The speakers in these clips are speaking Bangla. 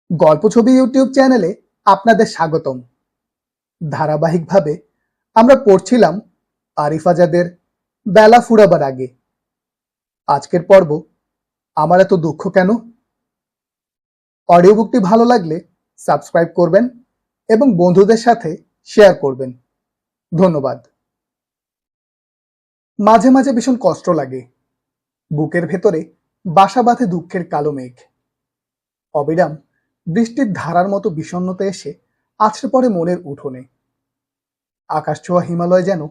গল্প ছবি ইউটিউব চ্যানেলে আপনাদের স্বাগতম। ধারাবাহিকভাবে আমরা পড়ছিলাম আরিফ আজাদের বেলা ফুরাবার আগে। আজকের পর্ব আমার এত দুঃখ কেন। অডিও বুকটি ভালো লাগলে সাবস্ক্রাইব করবেন এবং বন্ধুদের সাথে শেয়ার করবেন। ধন্যবাদ। মাঝে মাঝে ভীষণ কষ্ট লাগে, বুকের ভেতরে বাসা বাঁধে দুঃখের কালো মেঘ। অবিরাম বৃষ্টির ধারার মতো বিষণ্ণতা এসে আছড়ে পড়ে মনের উঠোনে। আকাশ ছোঁয়া হিমালয় যেন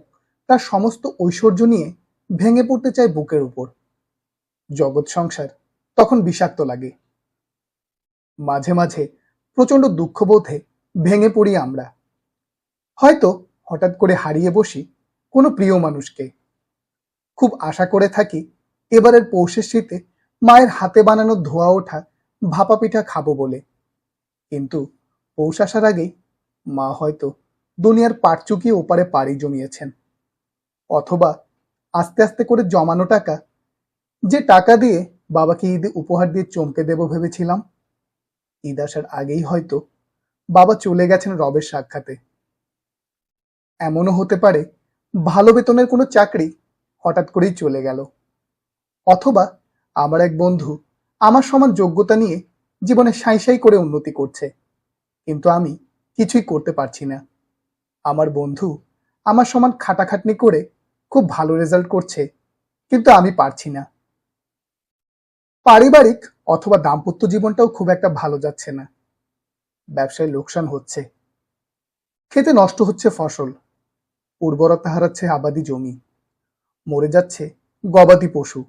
তার সমস্ত ঐশ্বর্য নিয়ে ভেঙে পড়তে চায় বুকের উপর। জগৎ সংসার তখন বিষাক্ত লাগে। মাঝে মাঝে প্রচন্ড দুঃখবোধে ভেঙে পড়ি আমরা। হয়তো হঠাৎ করে হারিয়ে বসি কোনো প্রিয় মানুষকে। খুব আশা করে থাকি এবারের পৌষের শীতে মায়ের হাতে বানানো ধোয়া ওঠা ভাপা পিঠা খাবো বলে, কিন্তু পৌষ আসার আগেই মা হয়তো দুনিয়ার পাট চুকিয়ে ওপারে পাড়ি জমিয়েছেন। অথবা আস্তে আস্তে করে জমানো টাকা, যে টাকা দিয়ে বাবাকে ঈদে উপহার দিয়ে চমকে দেব ভেবেছিলাম, ঈদ আসার আগেই হয়তো বাবা চলে গেছেন রবের সাক্ষাতে। এমনও হতে পারে ভালো বেতনের কোনো চাকরি হঠাৎ করেই চলে গেল। অথবা আমার এক বন্ধু আমার সমান যোগ্যতা নিয়ে জীবনে সাঁই সাঁই করে উন্নতি করছে, কিন্তু আমি কিছুই করতে পারছি না। আমার বন্ধু আমার সমান খাটাখাটনি করে খুব ভালো রেজাল্ট করছে, কিন্তু আমি পারছি না। পারিবারিক অথবা দাম্পত্য জীবনটাও খুব একটা ভালো যাচ্ছে না। ব্যবসায় লোকসান হচ্ছে, খেতে নষ্ট হচ্ছে ফসল, উর্বরতা হারাচ্ছে আবাদি জমি, মরে যাচ্ছে গবাদি পশু,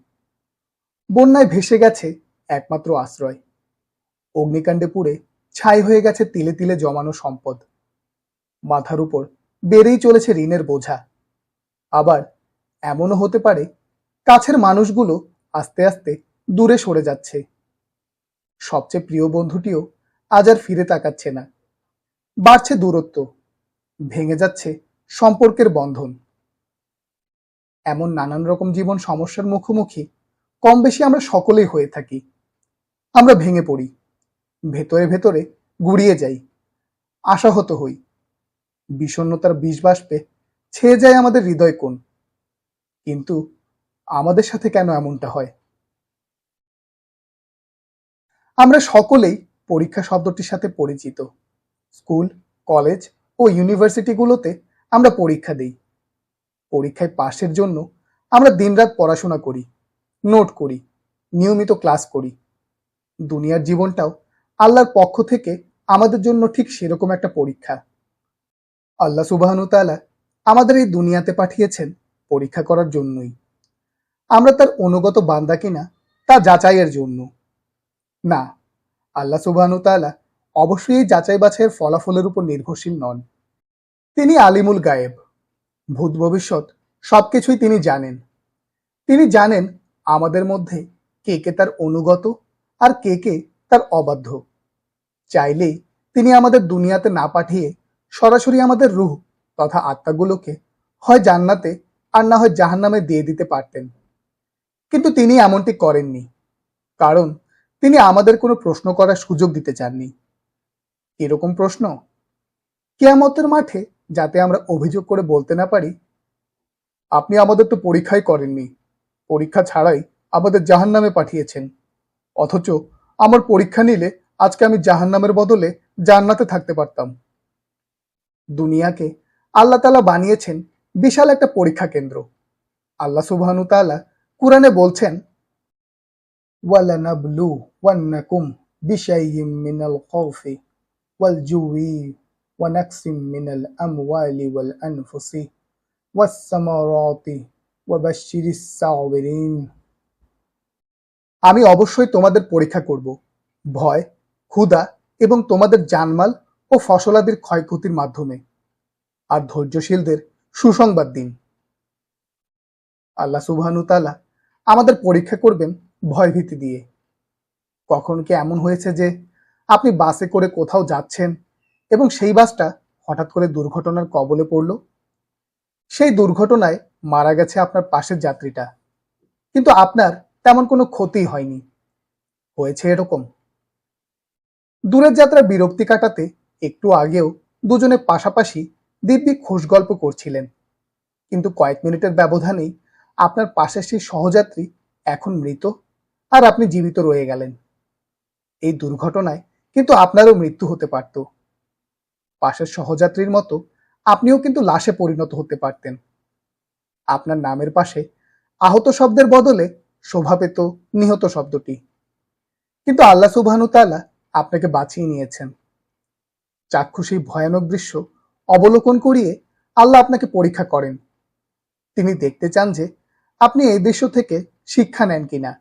বন্যায় ভেসে গেছে একমাত্র আশ্রয়, অগ্নিকাণ্ডে পুড়ে ছাই হয়ে গেছে তিলে তিলে জমানো সম্পদ, মাথার উপর বেড়েই চলেছে ঋণের বোঝা। আবার এমনও হতে পারে কাছের মানুষগুলো আস্তে আস্তে দূরে সরে যাচ্ছে। সবচেয়ে প্রিয় বন্ধুটিও আজ আর ফিরে তাকাচ্ছে না। বাড়ছে দূরত্ব, ভেঙে যাচ্ছে সম্পর্কের বন্ধন। এমন নানান রকম জীবন সমস্যার মুখোমুখি কম বেশি আমরা সকলেই হয়ে থাকি। আমরা ভেঙে পড়ি, ভেতরে ভেতরে গুড়িয়ে যাই, আশাহত হই। বিষণ্ণতার বিষ বাষ্পে ছেয়ে যায় আমাদের হৃদয় কোণ। কিন্তু আমাদের সাথে কেন এমনটা হয়? আমরা সকলেই পরীক্ষা শব্দটির সাথে পরিচিত। স্কুল, কলেজ ও ইউনিভার্সিটিগুলোতে আমরা পরীক্ষা দিই। পরীক্ষায় পাশের জন্য আমরা দিনরাত পড়াশোনা করি, নোট করি, নিয়মিত ক্লাস করি। দুনিয়ার জীবনটাও আল্লাহর পক্ষ থেকে আমাদের জন্য ঠিক সেরকম একটা পরীক্ষা। আল্লাহ সুবহানাহু ওয়া তাআলা আমাদের এই দুনিয়াতে পাঠিয়েছেন পরীক্ষা করার জন্যই। আমরা তার অনুগত বান্দা কিনা তা যাচাইয়ের জন্য না। আল্লাহ সুবহানাহু ওয়া তাআলা অবশ্যই এই যাচাই বাছাইয়ের ফলাফলের উপর নির্ভরশীল নন। তিনি আলিমুল গায়েব, ভূত ভবিষ্যৎ সবকিছুই তিনি জানেন। তিনি জানেন আমাদের মধ্যে কে কে তার অনুগত আর কে কে তার অবাধ্য। চাইলেই তিনি আমাদের দুনিয়াতে না পাঠিয়ে সরাসরি আমাদের রূহ তথা আত্মাগুলোকে হয় জান্নাতে আর না হয় জাহান্নামে দিয়ে দিতে পারতেন, কিন্তু তিনি এমনটি করেননি। কারণ তিনি আমাদের কোনো প্রশ্ন করার সুযোগ দিতে চাননি। এরকম প্রশ্ন, কিয়ামতের মাঠে যাতে আমরা অভিযোগ করে বলতে না পারি, আপনি আমাদের তো পরীক্ষাই করেননি, পরীক্ষা ছাড়াই আমাদের জাহান্নামে পাঠিয়েছেন, অথচ আমার পরীক্ষা নিলে আজকে আমি জাহান্নামের বদলে জান্নাতে থাকতে পারতাম। দুনিয়াকে আল্লাহ তাআলা বানিয়েছেন বিশাল একটা পরীক্ষা কেন্দ্র। আল্লাহ সুবহানাহু ওয়া তাআলা কুরআনে বলছেন, ওয়ালানাবলুওয়ান্নাকুম বিশাইইম মিনাল খাউফি ওয়াল জুই ওয়া নাকসিম মিনাল আমওয়ালি ওয়াল আনফুসি ওয়াস সামারাতি ওয়া বাশশিরিস সাবিরিন। আমি অবশ্যই তোমাদের পরীক্ষা করব ভয়, ক্ষুধা এবং তোমাদের জানমাল ও ফসলাদির ক্ষয়ক্ষতির মাধ্যমে, আর ধৈর্যশীলদের সুসংবাদ দিন। আল্লাহ সুবহানাহু ওয়া তাআলা আমাদের পরীক্ষা করবেন ভয়ভীতি দিয়ে। কখন কি এমন হয়েছে যে আপনি বাসে করে কোথাও যাচ্ছেন এবং সেই বাসটা হঠাৎ করে দুর্ঘটনার কবলে পড়ল? সেই দুর্ঘটনায় মারা গেছে আপনার পাশের যাত্রীটা, কিন্তু আপনার তেমন কোনো ক্ষতি হয়নি। হয়েছে এরকম? দূরের যাত্রা বিরক্তি কাটাতে একটু আগেও দুজনে পাশাপাশি দিব্যি খোশ গল্প করছিলেন, কিন্তু কয়েক মিনিটের ব্যবধানেই আপনার পাশের সেই সহযাত্রী এখন মৃত, আর আপনি জীবিত রয়ে গেলেন। এই দুর্ঘটনায় কিন্তু আপনারও মৃত্যু হতে পারত। পাশের সহযাত্রীর মতো আপনিও কিন্তু লাশে পরিণত হতে পারতেন। আপনার নামের পাশে আহত শব্দের বদলে শোভা পেত নিহত শব্দটি। কিন্তু আল্লাহ সুবহানাহু তাআলা আপনাকে বাঁচিয়ে নিয়েছেন। চাক্ষুষ এই ভয়ানক দৃশ্য অবলোকন করিয়ে আল্লাহ আপনাকে পরীক্ষা করেন। তিনি দেখতে চান যে আপনি এই দৃশ্য থেকে শিক্ষা নেন কিনা,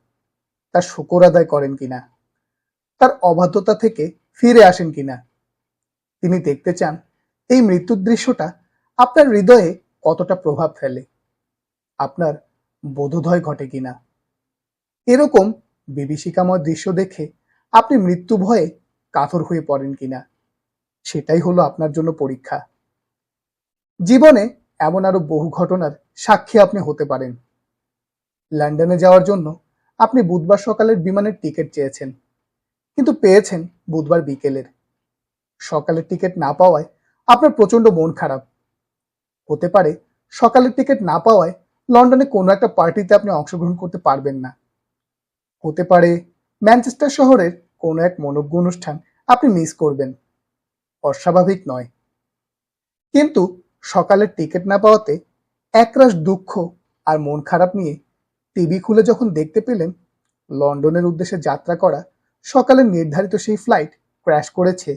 তার শুকর আদায় করেন কিনা, তার অবাধ্যতা থেকে ফিরে আসেন কিনা। তিনি দেখতে চান এই মৃত্যুর দৃশ্যটা আপনার হৃদয়ে কতটা প্রভাব ফেলে, আপনার বোধোদয় ঘটে কিনা। এরকম বিভীষিকাময় দৃশ্য দেখে আপনি মৃত্যু ভয়ে কাতর হয়ে পড়েন কিনা, সেটাই হলো আপনার জন্য পরীক্ষা। জীবনে এমন আরো বহু ঘটনার সাক্ষী আপনি হতে পারেন। লন্ডনে যাওয়ার জন্য আপনি বুধবার সকালের বিমানের টিকিট চেয়েছেন, কিন্তু পেয়েছেন বুধবার বিকেলের। সকালের টিকিট না পাওয়ায় আপনার প্রচন্ড মন খারাপ। হতে পারে সকালের টিকিট না পাওয়ায় লন্ডনে কোনো একটা পার্টিতে আপনি অংশগ্রহণ করতে পারবেন না। হতে পারে ম্যানচেস্টার শহরের কোনো এক মনোজ্ঞ অনুষ্ঠান আপনি মিস করবেন। অস্বাভাবিক নয়, কিন্তু সকালের টিকিট না পাওয়াতে একরাশ দুঃখ আর মন খারাপ নিয়ে টিভি খুলে যখন দেখতে পেলেন লন্ডনের উদ্দেশ্যে যাত্রা করা সকালের নির্ধারিত সেই ফ্লাইট ক্র্যাশ করেছে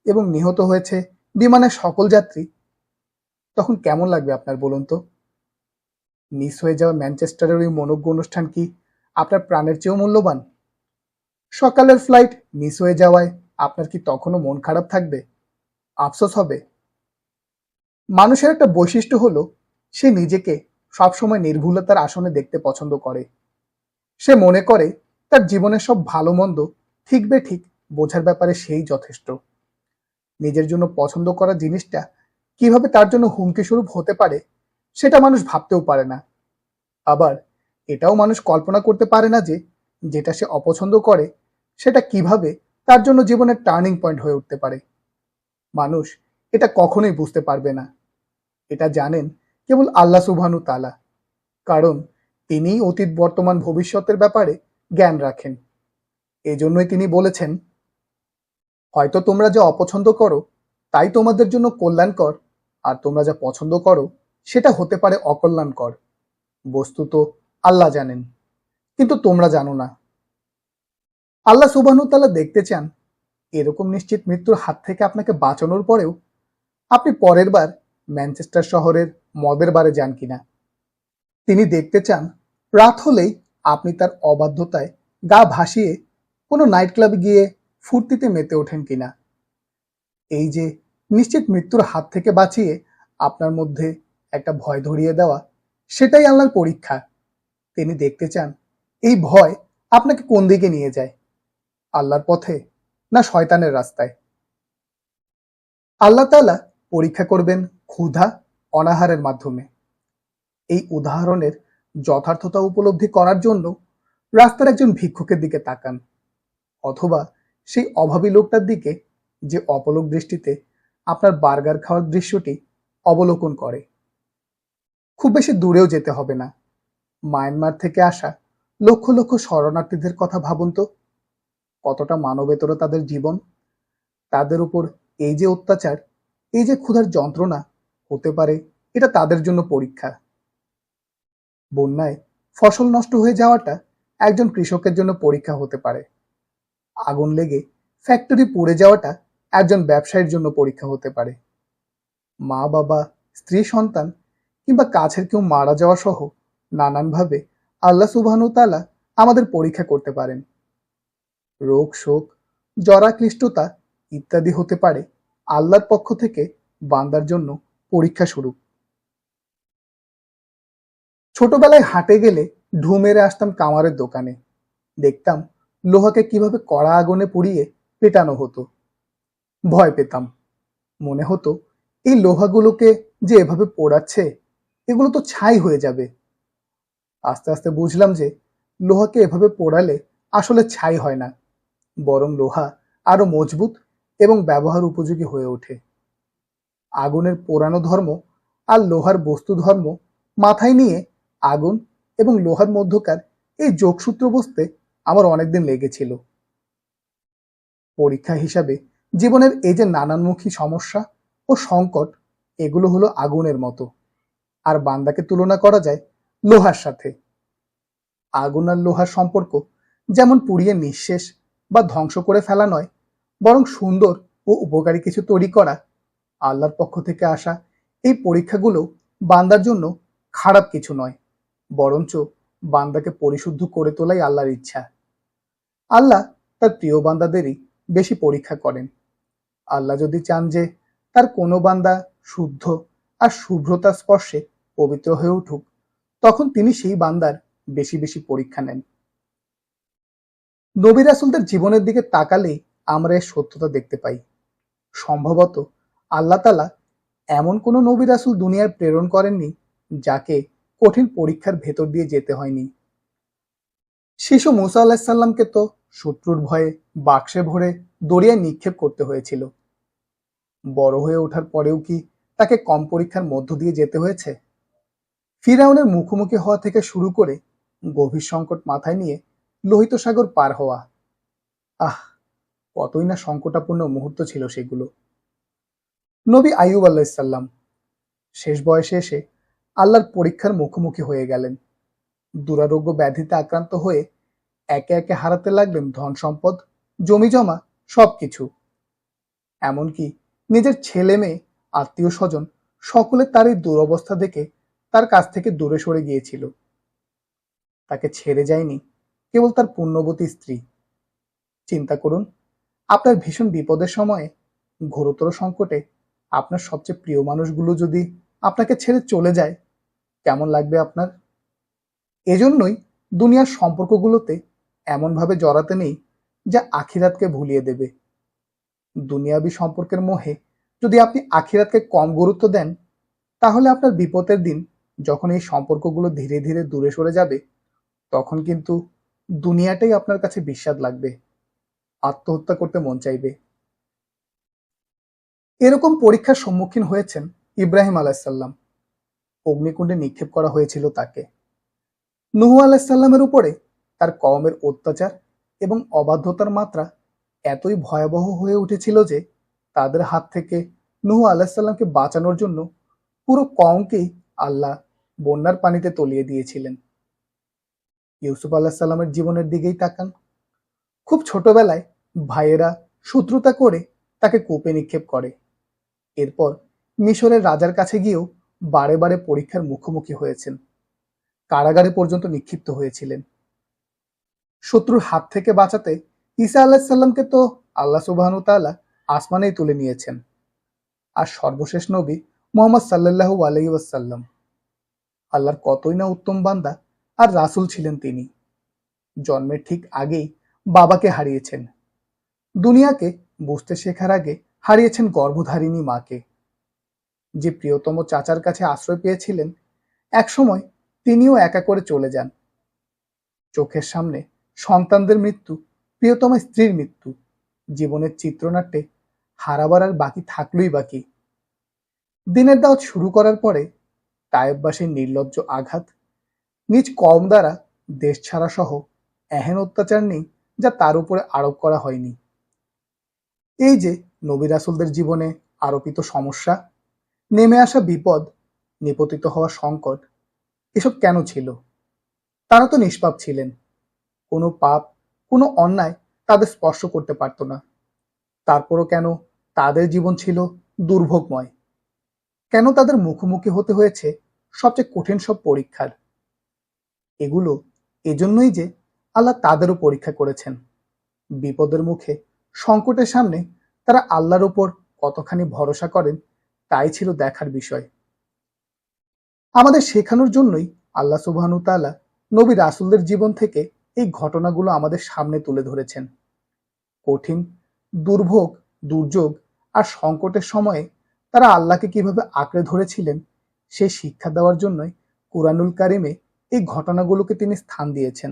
এবং নিহত হয়েছে বিমানের সকল যাত্রী, তখন কেমন লাগবে আপনার বলুন তো? মিস হয়ে যাওয়া ম্যানচেস্টারের ওই মনোজ্ঞ অনুষ্ঠান কি আপনার প্রাণের চেয়েও মূল্যবান? সকালের ফ্লাইট মিস হয়ে যাওয়ায় আপনার কি তখনও মন খারাপ থাকবে, আফসোস হবে? মানুষের একটা বৈশিষ্ট্য হলো সে নিজেকে সবসময় নির্ভুলতার আসনে দেখতে পছন্দ করে। সে মনে করে তার জীবনের সব ভালো মন্দ ঠিক বেঠিক বোঝার ব্যাপারে সেই যথেষ্ট। নিজের জন্য পছন্দ করা জিনিসটা কিভাবে তার জন্য হুমকি স্বরূপ হতে পারে সেটা মানুষ ভাবতেও পারে না। আবার এটাও মানুষ কল্পনা করতে পারে না যে যেটা সে অপছন্দ করে সেটা কিভাবে তার জন্য জীবনের টার্নিং পয়েন্ট হয়ে উঠতে পারে। মানুষ এটা কখনোই বুঝতে পারবে না। এটা জানেন কেবল আল্লাহ সুবহানাহু তাআলা, কারণ তিনিই অতীত বর্তমান ভবিষ্যতের ব্যাপারে জ্ঞান রাখেন। এজন্যই তিনি বলেছেন, হয়তো তোমরা যা অপছন্দ করো তাই তোমাদের জন্য কল্যাণকর, আর তোমরা যা পছন্দ করো সেটা হতে পারে অকল্যাণকর। বস্তুত আল্লাহ জানেন, কিন্তু তোমরা জানো না। আল্লাহ সুবহানাহু তাআলা দেখতে চান এরকম নিশ্চিত মৃত্যুর হাত থেকে আপনাকে বাঁচানোর পরেও আপনি পরের বার ম্যানচেস্টার শহরের মদের বারে যান কিনা। তিনি দেখতে চান রাত হলেই আপনি তার অবাধ্যতায় গা ভাসিয়ে কোনো নাইট ক্লাবে গিয়ে ফুর্তিতে মেতে ওঠেন কিনা। এই যে নিশ্চিত মৃত্যুর হাত থেকে বাঁচিয়ে আপনার মধ্যে একটা ভয় ধরিয়ে দেওয়া, সেটাই আল্লাহর পরীক্ষা। তিনি দেখতে চান এই ভয় আপনাকে কোন দিকে নিয়ে যায়, আল্লাহর পথে না শয়তানের রাস্তায়। আল্লাহ তাআলা পরীক্ষা করবেন ক্ষুধা অনাহারের মাধ্যমে। এই উদাহরণের যথার্থতা উপলব্ধি করার জন্য রাস্তার একজন ভিক্ষুকের দিকে তাকান, অথবা সেই অভাবী লোকটার দিকে যে অপলক দৃষ্টিতে আপনার বার্গার খাওয়ার দৃশ্যটি অবলোকন করে। খুব বেশি দূরেও যেতে হবে না, মায়ানমার থেকে আসা লক্ষ লক্ষ শরণার্থীদের কথা ভাবুন তো। কতটা মানবেতর তাদের জীবন, তাদের উপর এই যে অত্যাচার, এই যে ক্ষুধার যন্ত্রণা, হতে পারে এটা তাদের জন্য পরীক্ষা। বন্যায় ফসল নষ্ট হয়ে যাওয়াটা একজন কৃষকের জন্য পরীক্ষা হতে পারে। আগুন লেগে ফ্যাক্টরি পুড়ে যাওয়াটা একজন ব্যবসায়ীর জন্য পরীক্ষা হতে পারে। মা বাবা, স্ত্রী সন্তান কিংবা কাছের কেউ মারা যাওয়া সহ নানানভাবে আল্লাহ সুবহানাহু তাআলা আমাদের পরীক্ষা করতে পারেন। রোগ শোক, জরাক্লিষ্টতা ইত্যাদি হতে পারে আল্লাহর পক্ষ থেকে বান্দার জন্য পরীক্ষা স্বরূপ। ছোটবেলায় হাটে গেলে ঢু মেরে আসতাম কামারের দোকানে, দেখতাম লোহাকে কিভাবে কড়া আগুনে পুড়িয়ে পেটানো হতো। ভয় পেতাম, মনে হতো এই লোহাগুলোকে যে এভাবে পোড়াচ্ছে এগুলো তো ছাই হয়ে যাবে। আস্তে আস্তে বুঝলাম যে লোহাকে এভাবে পোড়ালে আসলে ছাই হয় না, বরং লোহা আরো মজবুত এবং ব্যবহার উপযোগী হয়ে ওঠে। আগুনের পোড়ানো ধর্ম আর লোহার বস্তু ধর্ম মাথায় নিয়ে আগুন এবং লোহার মধ্যকার এই যোগসূত্র বুঝতে আমার অনেকদিন লেগেছিল। পরীক্ষা হিসাবে জীবনের এই যে নানানমুখী সমস্যা ও সংকট, এগুলো হলো আগুনের মতো, আর বান্দাকে তুলনা করা যায় লোহার সাথে। আগুন আর লোহার সম্পর্ক যেমন পুড়িয়ে নিঃশেষ বা ধ্বংস করে ফেলা নয়, বরং সুন্দর ও উপকারী কিছু তৈরি করা। আল্লাহর পক্ষ থেকে আসা এই পরীক্ষাগুলো বান্দার জন্য খারাপ কিছু নয়, বরঞ্চ বান্দাকে পরিশুদ্ধ করে তোলাই আল্লাহর ইচ্ছা। আল্লাহ তার প্রিয় বান্দাদেরই বেশি পরীক্ষা করেন। আল্লাহ যদি চান যে তার কোনো বান্দা শুদ্ধ আর শুভ্রতার স্পর্শে পবিত্র হয়ে উঠুক, তখন তিনি সেই বান্দার বেশি বেশি পরীক্ষা নেন। নবী রাসূলদের জীবনের দিকে তাকালেই আমরা এর সত্যতা দেখতে পাই। সম্ভবত আল্লাহ তাআলা এমন কোনো নবী রাসূল দুনিয়ায় প্রেরণ করেননি যাকে কঠিন পরীক্ষার ভেতর দিয়ে যেতে হয়নি। শিশু মুসা আলাইহিস সালামকে তো শত্রুর ভয়ে বাক্সে ভরে দরিয়ায় নিক্ষেপ করতে হয়েছিল। বড় হয়ে ওঠার পরেও কি তাকে কম পরীক্ষার মধ্য দিয়ে যেতে হয়েছে? ফিরআউনের মুখোমুখি হওয়া থেকে শুরু করে গভীর সংকট মাথায় নিয়ে লোহিত সাগর পার হওয়া, আহ, কতই না সংকটাপূর্ণ মুহূর্ত ছিল সেগুলো। নবী আইয়ুব আলাইহিস সালাম শেষ বয়সে এসে আল্লাহর পরীক্ষার মুখোমুখি হয়ে গেলেন। দুরারোগ্য ব্যাধিতে আক্রান্ত হয়ে একে একে হারাতে লাগলেন ধন সম্পদ, জমি জমা, সবকিছু। এমনকি নিজের ছেলে মেয়ে, আত্মীয় স্বজন সকলে তার এই দুরবস্থা দেখে তার কাছ থেকে দূরে সরে গিয়েছিল। তাকে ছেড়ে যায়নি কেবল তার পুণ্যবতী স্ত্রী। চিন্তা করুন, আপনার ভীষণ বিপদের সময়ে, ঘোরতর সংকটে আপনার সবচেয়ে প্রিয় মানুষগুলো যদি আপনাকে ছেড়ে চলে যায়, কেমন লাগবে আপনার? এজন্যই দুনিয়ার সম্পর্কগুলোতে এমনভাবে জড়াতে নেই যা আখিরাতকে ভুলিয়ে দেবে। দুনিয়াবী সম্পর্কের মোহে যদি আপনি আখিরাতকে কম গুরুত্ব দেন, তাহলে আপনার বিপদের দিন যখন এই সম্পর্কগুলো ধীরে ধীরে দূরে সরে যাবে, তখন কিন্তু দুনিয়াটাই আপনার কাছে বিস্বাদ লাগবে, আত্মহত্যা করতে মন চাইবে। এরকম পরীক্ষার সম্মুখীন হয়েছেন ইব্রাহিম আলাইহিস সালাম। অগ্নিকুণ্ডে নিক্ষেপ করা হয়েছিল তাকে। নূহ আলাইহিস সালামের উপরে তার কওমের অত্যাচার এবং অবাধ্যতার মাত্রা এতই ভয়াবহ হয়ে উঠেছিল যে তাদের হাত থেকে নূহ আলাইহিস সালামকে বাঁচানোর জন্য পুরো কওমকেই আল্লাহ বন্যার পানিতে তলিয়ে দিয়েছিলেন। ইউসুফ আলাইহিস সালামের জীবনের দিকেই তাকান। খুব ছোটবেলায় ভাইয়েরা শত্রুতা করে তাকে কূপে নিক্ষেপ করে। এরপর মিশরের রাজার কাছে গিয়েও বারে বারে পরীক্ষার মুখোমুখি হয়েছেন। কারাগারে পর্যন্ত নিক্ষিপ্ত হয়েছিলেন। শত্রুর হাত থেকে বাঁচাতে ঈসা আলাইহিস সালামকে তো আল্লাহ সুবহানাহু তাআলা আসমানেই তুলে নিয়েছেন। আর সর্বশেষ নবী মুহাম্মদ সাল্লাল্লাহু আলাইহি ওয়াসাল্লাম, আল্লাহর কতই না উত্তম বান্দা আর রাসূল ছিলেন তিনি। জন্মের ঠিক আগেই বাবাকে হারিয়েছেন। দুনিয়াকে বুঝতে শেখার আগে হারিয়েছেন গর্ভধারিণী মাকে। যে প্রিয়তম চাচার কাছে আশ্রয় পেয়েছিলেন, একসময় তিনিও একা করে চলে যান। চোখের সামনে সন্তানদের মৃত্যু, প্রিয়তম স্ত্রীর মৃত্যু, জীবনের চিত্রনাট্যে হারাবার আর বাকি থাকলোই বাকি। দিনের দাওয়াত শুরু করার পরে তায়েববাসীর নির্লজ্জ আঘাত, নিজ কওম দ্বারা দেশ ছাড়া সহ এহেন অত্যাচার নেই যা তার উপরে আরোপ করা হয়নি। এই যে নবী রাসূলদের জীবনে আরোপিত সমস্যা, নেমে আসা বিপদ, নিপতিত হওয়া সংকট, এসব কেন ছিল? তারা তো নিষ্পাপ ছিলেন। কোনো পাপ, কোনো অন্যায় তাদের স্পর্শ করতে পারত না। তারপরও কেন তাদের জীবন ছিল দুর্ভোগময়? কেন তাদের মুখোমুখি হতে হয়েছে সবচেয়ে কঠিন সব পরীক্ষার? এগুলো এজন্যই যে আল্লাহ তাদেরও পরীক্ষা করেছেন। বিপদের মুখে, সংকটের সামনে তারা আল্লাহর উপর কতখানি ভরসা করেন, তাই ছিল দেখার বিষয়। আমাদের শেখানোর জন্যই আল্লাহ সুবহানাহু তাআলা নবী রাসূলদের জীবন থেকে এই ঘটনাগুলো আমাদের সামনে তুলে ধরেছেন। কঠিন, দুর্ভোগ, দুর্যোগ আর সংকটের সময়ে তারা আল্লাহকে কিভাবে আঁকড়ে ধরেছিলেন, সেই শিক্ষা দেওয়ার জন্যই কুরআনুল কারীমে এই ঘটনাগুলোকে তিনি স্থান দিয়েছেন।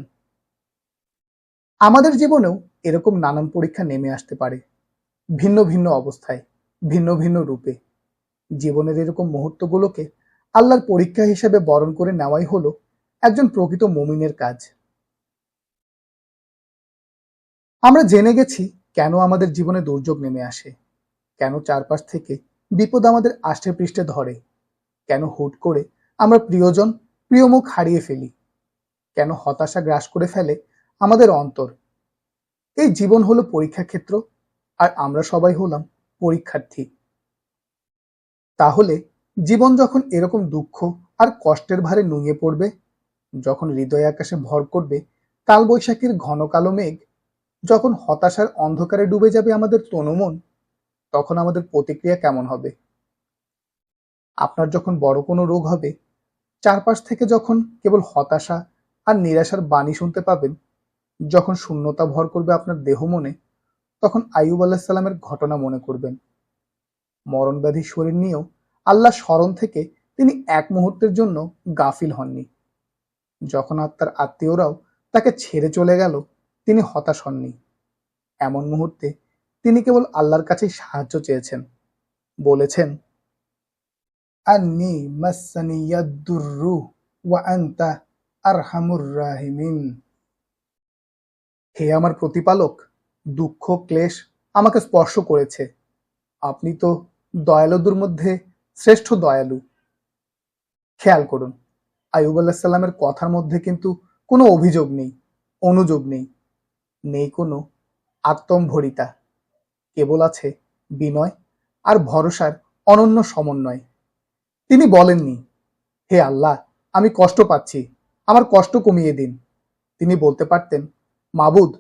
আমাদের জীবনেও এরকম নানান পরীক্ষা নেমে আসতে পারে, ভিন্ন ভিন্ন অবস্থায়, ভিন্ন ভিন্ন রূপে। জীবনের এরকম মুহূর্তগুলোকে আল্লাহর পরীক্ষা হিসেবে বরণ করে নেওয়াই হলো একজন প্রকৃত মুমিনের কাজ। আমরা জেনে গেছি কেন আমাদের জীবনে দুর্যোগ নেমে আসে, কেন চারপাশ থেকে বিপদ আমাদের আষ্টে পৃষ্ঠে ধরে, কেন হুট করে আমরা প্রিয়জন, প্রিয় মুখ হারিয়ে ফেলি, কেন হতাশা গ্রাস করে ফেলে আমাদের অন্তর। এই জীবন হলো পরীক্ষা ক্ষেত্র, আর আমরা সবাই হলাম পরীক্ষার্থী। তাহলে জীবন যখন এরকম দুঃখ আর কষ্টের ভারে নুয়ে পড়বে, যখন হৃদয় আকাশে ভর করবে কালবৈশাখীর ঘন কালো মেঘ, যখন হতাশার অন্ধকারে ডুবে যাবে আমাদের তনুমন, তখন আমাদের প্রতিক্রিয়া কেমন হবে? আপনার যখন বড় কোনো রোগ হবে, চারপাশ থেকে যখন কেবল হতাশা আর নিরাশার বাণী শুনতে পাবেন, যখন শূন্যতা ভর করবে আপনার দেহ মনে, তখন আইয়ুব আলাইহিস সালামের ঘটনা মনে করবেন। মরণব্যাধি শরীর নিয়েও আল্লাহ স্মরণ থেকে তিনি এক মুহূর্তের জন্য গাফিল হননি। যখন তার আত্মীয়রাও তাকে ছেড়ে চলে গেল, তিনি হতাশ হননি। এমন মুহূর্তে তিনি কেবল আল্লাহর কাছেই সাহায্য চেয়েছেন, বলেছেন, আন্নি মাসানি ইয়াদ-দুররু ওয়া আনতা আরহামুর রাহিমিন। হে আমার প্রতিপালক, দুঃখ ক্লেশ আমাকে স্পর্শ করেছে, আপনি তো দয়ালুদের মধ্যে শ্রেষ্ঠ দয়ালু। খেয়াল করুন, আইয়ুব আলাইহিস সালামের কথার মধ্যে কিন্তু কোনো অভিযোগ নেই, অনুযোগ নেই, নেই কোনো আত্মম্ভরিতা, কেবল আছে বিনয় আর ভরসার অনন্য সমন্বয়। তিনি বলেননি, হে আল্লাহ, আমি কষ্ট পাচ্ছি, আমার কষ্ট কমিয়ে দিন। তিনি বলতে পারতেন, মাবুদ,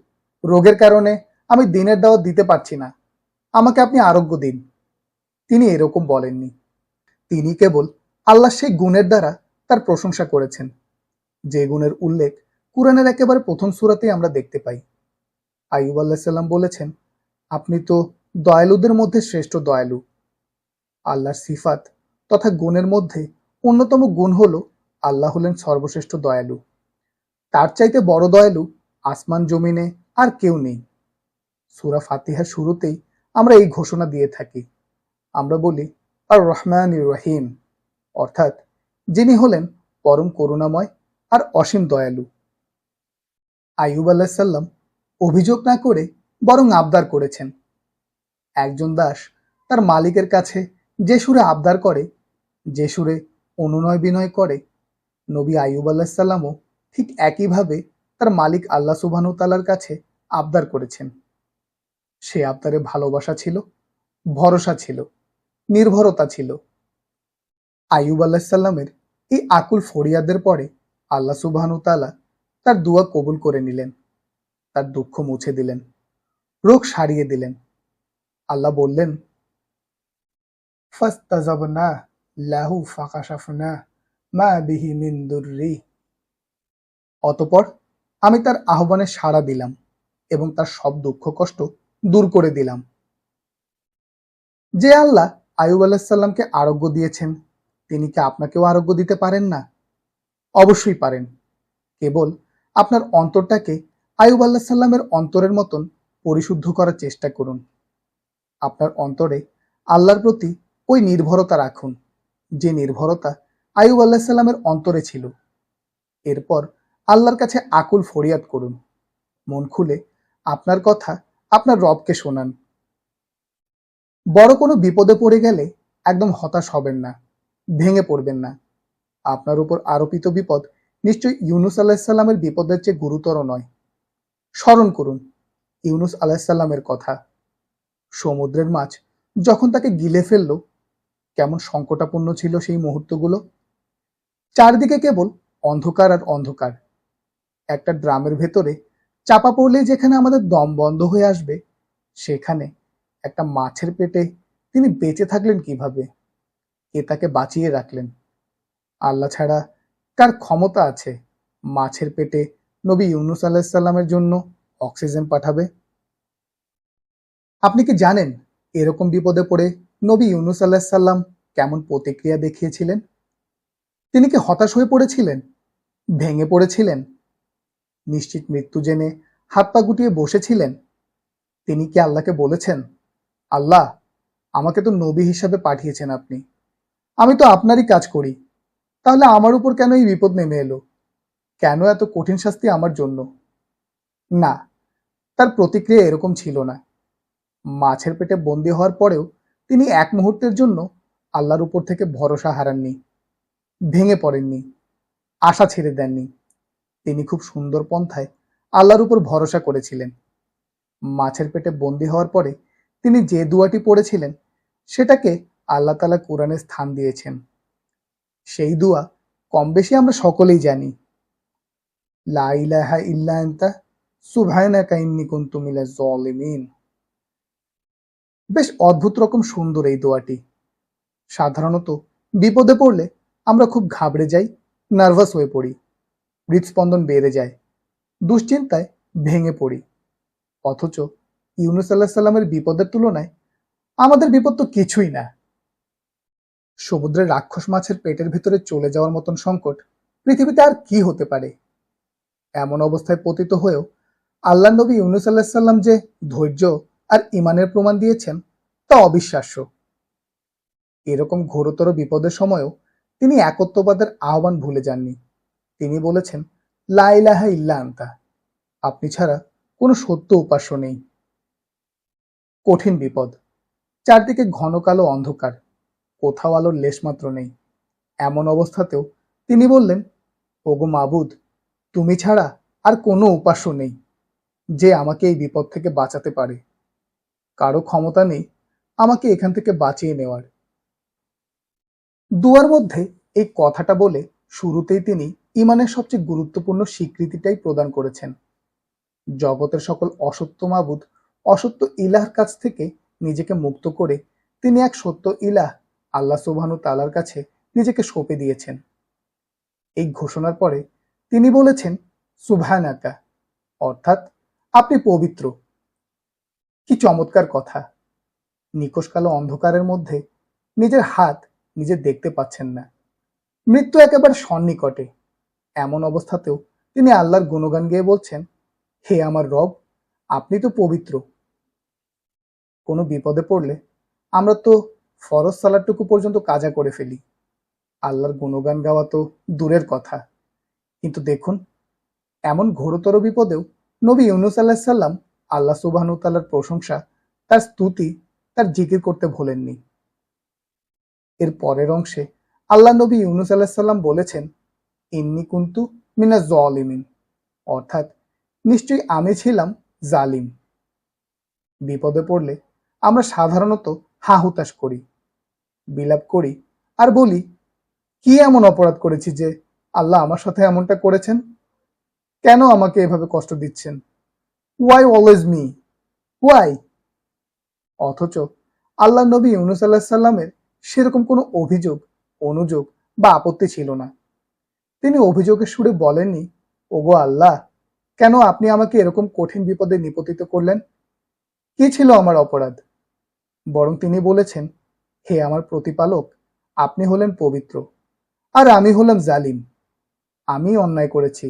রোগের কারণে আমি দিনের দাওয়াত দিতে পারছি না, আমাকে আপনি আরোগ্য দিন। তিনি এরকম বলেননি। তিনি কেবল আল্লাহ সেই গুণের দ্বারা তার প্রশংসা করেছেন, যে গুণের উল্লেখ কুরআনের একেবারে প্রথম সূরাতেই আমরা দেখতে পাই। আইয়ুব আলাইহিস সালাম বলেছেন, আপনি তো দয়ালুদের মধ্যে শ্রেষ্ঠ দয়ালু। আল্লাহর সিফাত তথা গুণের মধ্যে অন্যতম গুণ হলো আল্লাহ হলেন সর্বশ্রেষ্ঠ দয়ালু। তার চাইতে বড় দয়ালু আসমান জমিনে আর কেউ নেই। সূরা ফাতিহার শুরুতেই আমরা এই ঘোষণা দিয়ে থাকি। আমরা বলি, আর রহমানির রহিম, অর্থাৎ যিনি হলেন পরম করুণাময় আর অসীম দয়ালু। আইয়ুব আলাইহিস সালাম অভিযোগ না করে বরং আবদার করেছেন। একজন দাস তার মালিকের কাছে যে সুরে আবদার করে, যে সুরে অনুনয় বিনয় করে, নবী আইয়ুব আলাইহিস সালামও ঠিক একইভাবে তার মালিক আল্লাহ সুবহানাহু ওয়া তাআলার কাছে আবদার করেছেন। সে আবদারে ভালোবাসা ছিল, ভরসা ছিল, নির্ভরতা ছিল। আইয়ুব আলাইহিস সালামের এই আকুল ফরিয়াদের পরে আল্লাহ সুবহানাহু ওয়া তাআলা তার দুয়া কবুল করে নিলেন, তার দুঃখ মুছে দিলেন, রোগ সারিয়ে দিলেন। আল্লাহ বললেন, ফাস্তাজাবনা লাহু ফাকাশাফনা মা বিহি মিন দুররি। অতঃপর আমি তার আহ্বানে সাড়া দিলাম এবং তার সব দুঃখ কষ্ট দূর করে দিলাম। যে আল্লাহ আইয়ুব আলাইহিস সালামকে আরোগ্য দিয়েছেন, তিনি কি আপনাকেও আরোগ্য দিতে পারেন না? অবশ্যই পারেন। কেবল আপনার অন্তরটাকে আইয়ুব আলাইহিস সালামের অন্তরের মতন পরিশুদ্ধ করার চেষ্টা করুন। আপনার অন্তরে আল্লাহর প্রতি ওই নির্ভরতা রাখুন, যে নির্ভরতা আইয়ুব আলাইহিস সালামের অন্তরে ছিল। এরপর আল্লাহর কাছে আকুল ফরিয়াদ করুন, মন খুলে আপনার কথা আপনার রবকে শোনান। বড় কোনো বিপদে পড়ে গেলে একদম হতাশ হবেন না, ভেঙে পড়বেন না। আপনার উপর আরোপিত বিপদ নিশ্চয়ই ইউনুস আলাইহিস সালামের বিপদের চেয়ে গুরুতর নয়। স্মরণ করুন ইউনুস আলাইহিস সালামের কথা। সমুদ্রের মাছ যখন তাকে গিলে ফেলল, কেমন সংকটাপন্ন ছিল সেই মুহূর্তগুলো। চারদিকে কেবল অন্ধকার আর অন্ধকার। একটা ড্রামের ভেতরে চাপা পড়লেই যেখানে আমাদের দম বন্ধ হয়ে আসবে, সেখানে একটা মাছের পেটে তিনি বেঁচে থাকলেন কিভাবে? কে তাকে বাঁচিয়ে রাখলেন? আল্লাহ ছাড়া কার ক্ষমতা আছে মাছের পেটে নবী ইউনুস আলাইহিস সালামের জন্য অক্সিজেন পাঠাবে? আপনি কি জানেন এরকম বিপদে পড়ে নবী ইউনুস আলাইহিস সালাম কেমন প্রতিক্রিয়া দেখিয়েছিলেন? তিনি কি হতাশ হয়ে পড়েছিলেন? ভেঙে পড়েছিলেন? নিশ্চিত মৃত্যু জেনে হাত পা গুটিয়ে বসেছিলেন, তিনি কি আল্লাহকে বলেছেন, আল্লাহ, আমাকে তো নবী হিসাবে পাঠিয়েছেন আপনি, আমি তো আপনারই কাজ করি, তাহলে আমার উপর কেন এই বিপদ নেমে এলো? কেন এত কঠিন শাস্তি আমার জন্য? না, তার প্রতিক্রিয়া এরকম ছিল না। মাছের পেটে বন্দী হওয়ার পরেও তিনি এক মুহূর্তের জন্য আল্লাহর উপর থেকে ভরসা হারাননি, ভেঙে পড়েননি, আশা ছেড়ে দেননি। তিনি খুব সুন্দর পন্থায় আল্লাহর উপর ভরসা করেছিলেন। মাছের পেটে বন্দী হওয়ার পরে তিনি যে দুয়াটি পড়েছিলেন সেটাকে আল্লাহ তাআলা কোরআনে স্থান দিয়েছেন। সেই দুয়া কম বেশি আমরা সকলেই জানি, লা ইলাহা ইল্লা আনতা সুবহানাকা ইন্নী কুনতু মিনাজ জালিমিন। বেশ অদ্ভুত রকম সুন্দর এই দোয়াটি। সাধারণত বিপদে পড়লে আমরা খুব ঘাবড়ে যাই, নার্ভাস হয়ে পড়ি, হৃদস্পন্দন বেড়ে যায়, দুশ্চিন্তায় ভেঙে পড়ি। অথচ ইউনূস আলাইহিস সালামের বিপদের তুলনায় আমাদের বিপদ তো কিছুই না। সমুদ্রের রাক্ষস মাছের পেটের ভিতরে চলে যাওয়ার মতন সংকট পৃথিবীতে আর কি হতে পারে? এমন অবস্থায় পতিত হয়েও আল্লাহ নবী ইউনূস আলাইহিস সালাম যে ধৈর্য আর ঈমানের প্রমাণ দিয়েছেন তা অবিশ্বাস্য। এরকম ঘোরতর বিপদের সময়ও তিনি একত্ববাদের আহ্বান ভুলে যাননি। তিনি বলেছেন, লা ইলাহা ইল্লা আনতা, আপনি ছাড়া কোনো সত্য উপাস্য নেই। কঠিন বিপদ, চারদিকে ঘন কালো অন্ধকার, কোথাও আলোর লেশমাত্র নেই। এমন অবস্থাতেও তিনি বললেন, ওগো মাবুদ, তুমি ছাড়া আর কোনো উপাস্য নেই যে আমাকে এই বিপদ থেকে বাঁচাতে পারে। কারো ক্ষমতা নেই আমাকে এখান থেকে বাঁচিয়ে নেওয়ার। দুয়ার মধ্যে এই কথাটা বলে শুরুতেই তিনি ঈমানের সবচেয়ে গুরুত্বপূর্ণ স্বীকৃতিটাই প্রদান করেছেন। জগতের সকল অসত্য মাবুদ, অসত্য ইলাহর কাছ থেকে নিজেকে মুক্ত করে তিনি এক সত্য ইলাহ আল্লাহ সুবহানাহু তাআলার কাছে নিজেকে সঁপে দিয়েছেন। এই ঘোষণার পরে তিনি বলেছেন, সুবহানাকা, অর্থাৎ আপনি পবিত্র। কি চমৎকার কথা! নিকষ কালো অন্ধকারের মধ্যে নিজের হাত নিজে দেখতে পাচ্ছেন না, মৃত্যু একেবারে সন্নিকটে। এমন অবস্থাতেও তিনি আল্লাহর গুণগান গেয়ে বলছেন, হে আমার রব, আপনি তো পবিত্র। কোনো বিপদে পড়লে আমরা তো ফরজ সালাতটুকু পর্যন্ত কাজা করে ফেলি, আল্লাহর গুণগান গাওয়া তো দূরের কথা। কিন্তু দেখুন, এমন ঘোরতর বিপদেও নবী ইউনূস আলাইহিস সালাম আল্লাহ সুবহানাহু তাআলার প্রশংসা, তার স্তুতি, তার জিকির করতে ভোলেননি। এর পরের অংশে আল্লাহ নবী ইউনূস আলাইহিস সালাম বলেছেন, ইন্নী কুনতু মিনাজ জালিমিন, অর্থাৎ নিশ্চয়ই আমি ছিলাম জালিম। বিপদে পড়লে আমরা সাধারণত হা হুতাশ করি, বিলাপ করি আর বলি, কি এমন অপরাধ করেছি যে আল্লাহ আমার সাথে এমনটা করেছেন? কেন আমাকে এভাবে কষ্ট দিচ্ছেন? Why always me, why? অথচ আল্লাহ নবী ইউনূস আলাইহিস সালামের সেরকম কোনো অভিযোগ, অনুযোগ বা আপত্তি ছিল না। তিনি অভিযোগের সুরে বলেননি, ওগো আল্লাহ, কেন আপনি আমাকে এরকম কঠিন বিপদে নিপতিত করলেন? কি ছিল আমার অপরাধ? বরং তিনি বলেছেন, হে আমার প্রতিপালক, আপনি হলেন পবিত্র আর আমি হলাম জালিম। আমি অন্যায় করেছি,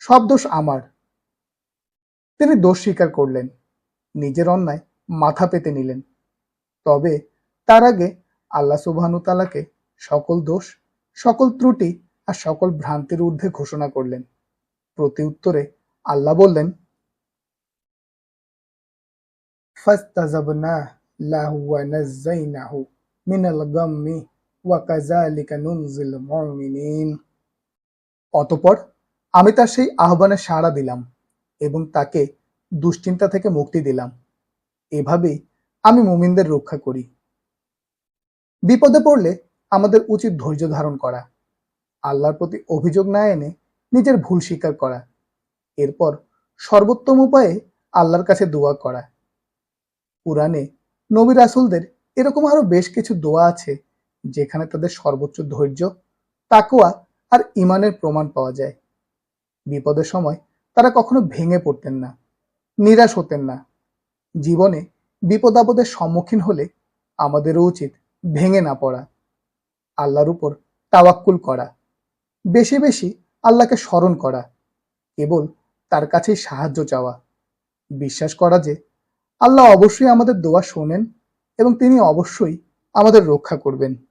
সব দোষ আমার। তিনি দোষ স্বীকার করলেন, নিজের অন্যায় মাথা পেতে নিলেন। তবে তার আগে আল্লাহ সুবহানাহু তাআলাকে সকল দোষ, সকল ত্রুটি আর সকল ভ্রান্তির ঊর্ধ্বে ঘোষণা করলেন। প্রতি উত্তরে আল্লাহ বললেন, ফাস্তাজাবনা লাহু ওয়া নাজ্জাইনাহু মিনাল গাম্মি ওয়া কাযালিকা নুনজিল মুমিনিন। অতঃপর আমি তার সেই আহ্বানে সাড়া দিলাম এবং তাকে দুশ্চিন্তা থেকে মুক্তি দিলাম। এভাবেই আমি মুমিনদের রক্ষা করি। বিপদে পড়লে আমাদের উচিত ধৈর্য ধারণ করা, আল্লাহর প্রতি অভিযোগ না এনে নিজের ভুল স্বীকার করা, এরপর সর্বোত্তম উপায়ে আল্লাহর কাছে দোয়া করা। কুরআনে নবী রাসূলদের এরকম আরো বেশ কিছু দোয়া আছে যেখানে তাদের সর্বোচ্চ ধৈর্য, তাকওয়া আর ঈমানের প্রমাণ পাওয়া যায়। বিপদের সময় তারা কখনো ভেঙে পড়তেন না, নিরাশ হতেন না। জীবনে বিপদ আপদের সম্মুখীন হলে আমাদেরও উচিত ভেঙে না পড়া, আল্লাহর উপর তাওয়াক্কুল করা, বেশি বেশি আল্লাহকে স্মরণ করা, কেবল তার কাছেই সাহায্য চাওয়া। বিশ্বাস করা যে আল্লাহ অবশ্যই আমাদের দোয়া শোনেন এবং তিনি অবশ্যই আমাদের রক্ষা করবেন।